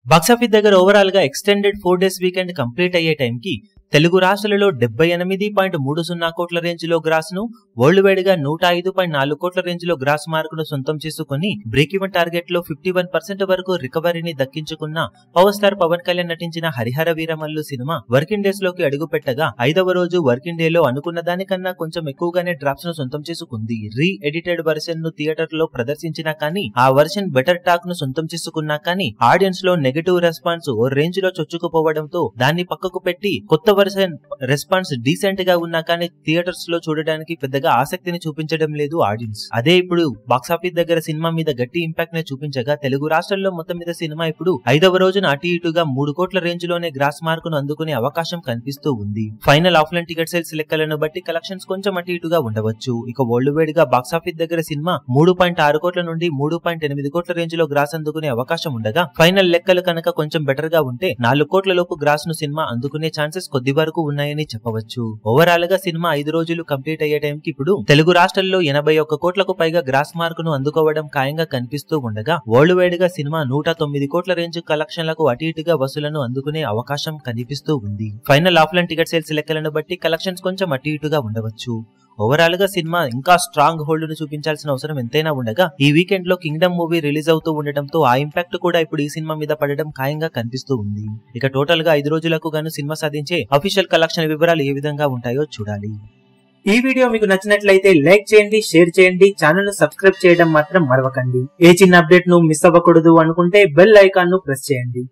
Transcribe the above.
Box office దగ్గర overall గా extended 4 days weekend complete అయ్యే టైంకి తెలుగు రాష్ట్రాలలో 78.30 కోట్ల రేంజ్ లో గ్రాస్ ను, వరల్డ్ వైడ్ గా 105.4 కోట్ల రేంజ్ లో గ్రాస్ మార్క్ ను సొంతం చేసుకుని బ్రేక్ ఈవెన్ టార్గెట్ లో 51% వరకు రికవరీని దక్కించుకున్న పవర్ స్టార్ పవన్ కళ్యాణ్ నటించిన Harihara Veeramallu cinema working days లోకి అడుగు పెట్టగా 5వ రోజు వర్కింగ్ డే లో అనుకున్న దానికన్నా కొంచెం ఎక్కువగానే డ్రాప్స్ ను సొంతం చేసుకుంది. రీ ఎడిటెడ్ వర్షన్ ను థియేటర్ లో ప్రదర్శించినా కానీ ఆ వర్షన్ బెటర్ టాక్ ను సొంతం చేసుకున్నా కానీ ఆడియన్స్ లో నెగటివ్ రెస్పాన్స్ ఓ రేంజ్ లో చొచ్చుకుపోవడంతో దాన్ని పక్కకు పెట్టి కొత్త వర్షన్ రెస్పాన్స్ డీసెంట్ గా ఉన్నా కానీ థియేటర్స్ లో చూడడానికి పెద్దగా ఆసక్తిని చూపించడం లేదు ఆడియన్స్. అదే ఇప్పుడు బాక్సాఫీస్ దగ్గర సినిమా మీద గట్టి ఇంపాక్ట్ ని చూపించగా తెలుగు రాష్ట్రాల్లో మొత్తం మీద సినిమా ఇప్పుడు 5వ రోజున అటు ఇటుగా 3 కోట్ల రేంజ్ లోనే గ్రాస్ మార్క్ ను అందుకునే అవకాశం కనిపిస్తూ ఉంది. ఫైనల్ ఆఫ్లైన్ టికెట్ సేల్స్ లెక్కలను బట్టి కలెక్షన్స్ కొంచెం అటు ఇటుగా ఉండవచ్చు. ఇక వరల్డ్ వైడ్ గా బాక్సాఫీస్ దగ్గర సినిమా 3.6 కోట్ల నుండి 3.8 కోట్ల రేంజ్ లో గ్రాస్ అందుకునే అవకాశం ఉండగా ఫైనల్ లెక్కలు కనుక కొంచెం బెటర్ గా ఉంటే 4 కోట్ల లోపు గ్రాస్ ను సినిమా అందుకునే ఛాన్సెస్ కొద్ది వరకు ఉన్నాయని చెప్పవచ్చు. ఓవరాల్ గా సినిమా 5 రోజులు కంప్లీట్ అయ్యే టైంకి ఇప్పుడు తెలుగు రాష్ట్రాల్లో 81 కోట్లకు పైగా గ్రాస్ మార్క్ ను అందుకోవడం ఖాయంగా కనిపిస్తూ ఉండగా వరల్డ్ వైడ్ గా సినిమా 109 కోట్ల రేంజ్ కలెక్షన్లకు అటు ఇటుగా వసూలను అందుకునే అవకాశం కనిపిస్తూ ఉంది. ఫైనల్ ఆఫ్లైన్ టికెట్ సేల్స్ లెక్కలను బట్టి కలెక్షన్స్ కొంచెం అటు ఇటుగా ఉండవచ్చు. ఓవరాల్ గా సినిమా ఇంకా స్ట్రాంగ్ హోల్డ్ ను చూపించాల్సిన అవసరం ఎంతైనా ఉండగా ఈ వీకెండ్ లో కింగ్డమ్ మూవీ రిలీజ్ అవుతూ ఉండటంతో ఆ ఇంపాక్ట్ కూడా ఇప్పుడు ఈ సినిమా మీద పడడం ఖాయంగా కనిపిస్తూ ఉంది. ఇక టోటల్ గా 5 రోజులకు గాను సినిమా సాధించే అఫీషియల్ కలెక్షన్ వివరాలు ఏ విధంగా ఉంటాయో చూడాలి. ఈ వీడియో మీకు నచ్చినట్లయితే లైక్ చేయండి, షేర్ చేయండి, ఛానల్ ను సబ్స్క్రైబ్ చేయడం మాత్రం మరవకండి. ఏ చిన్న అప్డేట్ ను మిస్ అవ్వకూడదు అనుకుంటే బెల్ ఐకాన్ ను ప్రెస్ చేయండి.